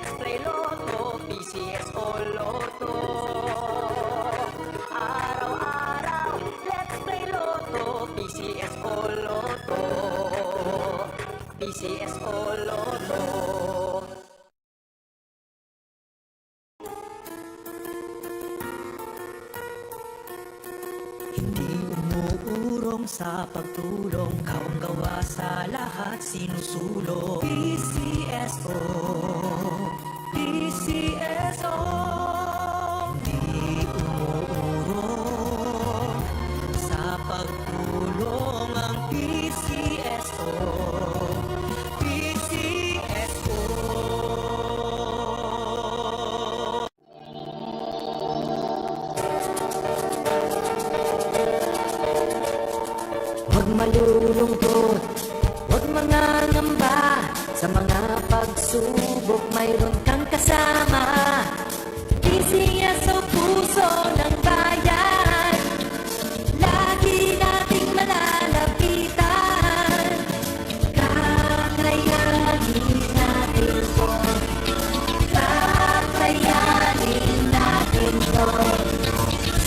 let's play Lotto, PCS o Lotto. Araw-araw, let's play Lotto, PCS o Lotto. PCS o Lotto. Hindi umuurong sa pagtulong, kaong gawa sa lahat sinusulong. PCSO, PCSO. Hindi umuurong sa pagtulong ang PCSO, PCSO. Huwag malulungkot, huwag mangangamba, sa mga pagsubok mayroon kang kasama. PCS o puso ng bayan, lagi nating malalapitan. Kakayanin natin po, kakayanin natin po.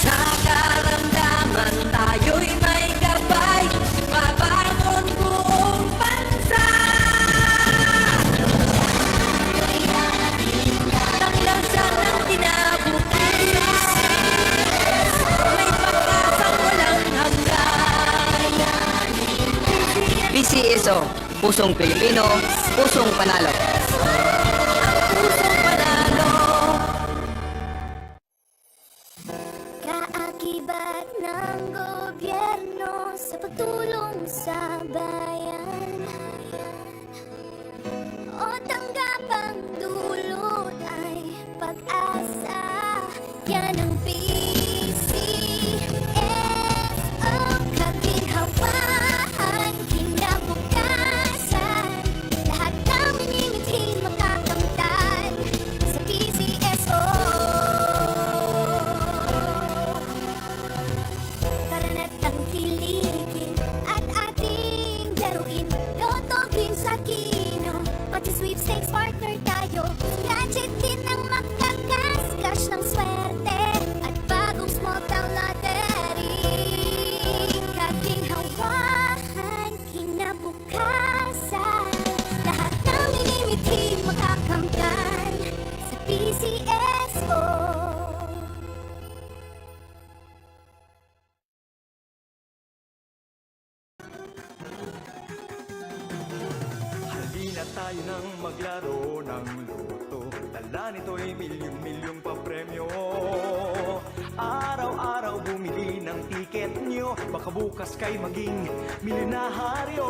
Sa karamdaman tayo'y may gabay, babangon buong bansa. Tanglasan ng kinabukasan, may pag-asang walang hanggan. PCSO, pusong Pilipino, pusong panalo. Pusong panalo. Kaakibat ng gobyerno sa pagtulong sa bayan, o tanggapang dulot ay pag-asa. Yan ang PCSO, kaginhawaan, kinabukasan. Lahat ng minimiting makakamtan sa PCSO. Tara na't tangkilikin at ating laruin. Lotto, games at kino, pati sweepstakes partner tayo. Gadget din ang makakas-cash ng swerte at bagong small town lottery. Kaginhawahan, kinabukasan. Lahat ng minimiting makakamtan sa PCSO. Halina tayo nang maglaro ng loto. Dala nito'y milyong-milyong papremyo. Araw-araw bumili ng tiket nyo, baka bukas kay maging milyonaryo.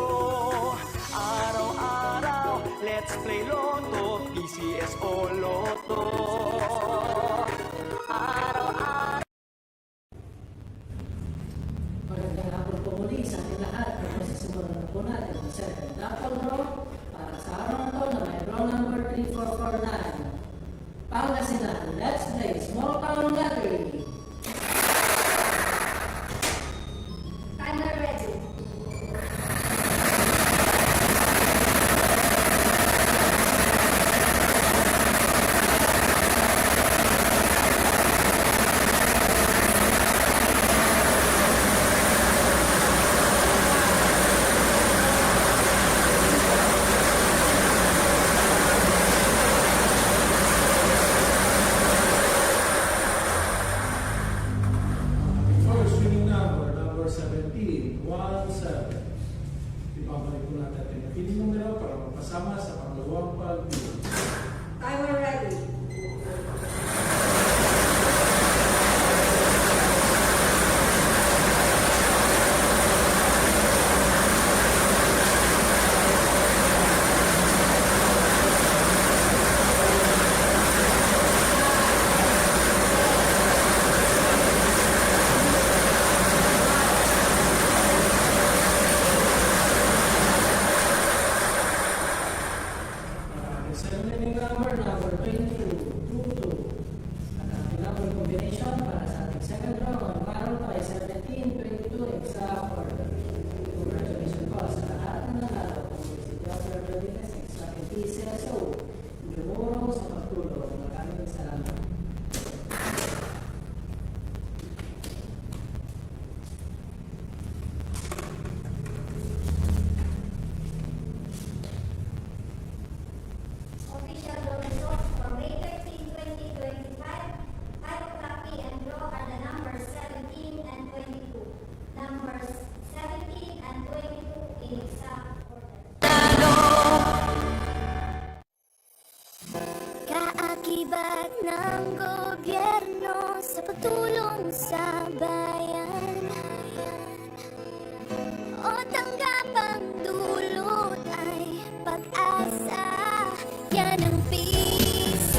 Araw-araw, let's play Lotto, PCS o Lotto. Araw-araw. Magandang hapon po muli sa ating lahat. Magsisimulan na po natin ang second raffle draw para sa araw na ito na may draw number 3449. Pangasinan, let's play Small Town Lottery. Timer ready. Akibat ng gobyerno sa pagtulong sa bayan, o tanggapang dulot ay pag-asa. Yan ang PCSO,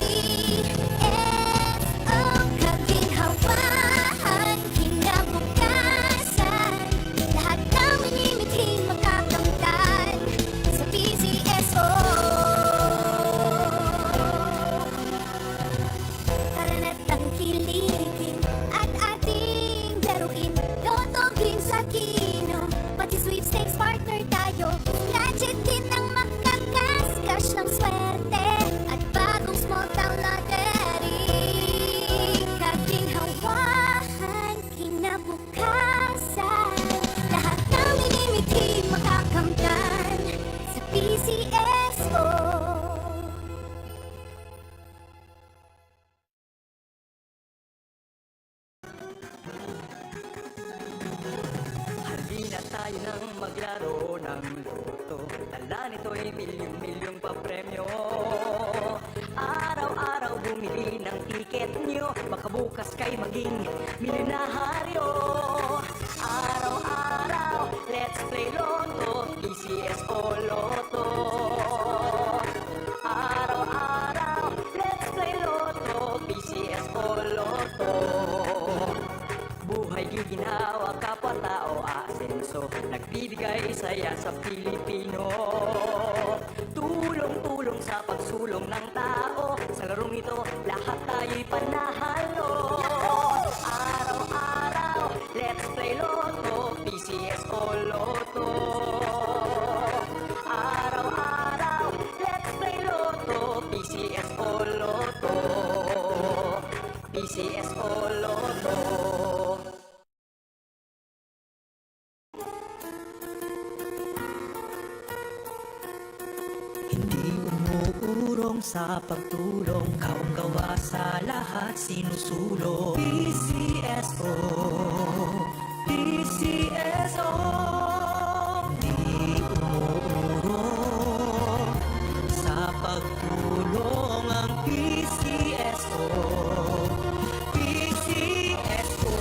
kaginhawahan, kinabukasan. Lahat ng minimiting makakamtan sa PCSO. Karanat ang kiligin at ating laruin. Lotto, Greens at Kino, pati sweepstakes partner tayo. Gadget din ang makakas, cash ng swerte at bagong small town lottery. Kaginhawahan, kinabukasan. Lahat ng minimiting makakamtan sa PCSO. Halina tayo nang maglaro ng loto. Tala nito'y milyong-milyong papremyo. Araw-araw bumili ng tiket nyo, baka bukas kay maging milyonaryo. Araw-araw, let's play Lotto, PCSO Lotto. Araw-araw, let's play Lotto, PCSO Lotto. Buhay giginawa, kapwa-tao asenso, nagbibigay saya sa Pilipino. Tulong-tulong sa pagsulong ng tao, sa larong ito lahat tayo'y panahalo. Araw-araw, let's play Lotto, PCSO Lotto. Araw-araw, let's play Lotto, PCSO Lotto. PCSO Lotto. Hindi umuurong sa pagtulong, kaong gawa sa lahat sinusulong. PCSO, PCSO. Hindi umuurong sa pagtulong ang PCSO, PCSO.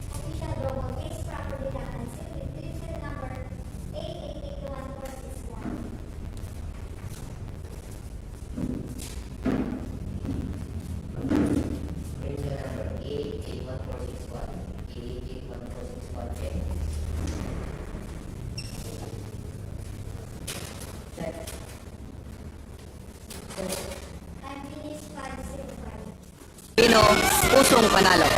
Official logo is properly reconciled with register number 88814661. Register number 881461, 881461, check. Check. Unfinished 505. Pino, pusong panalo.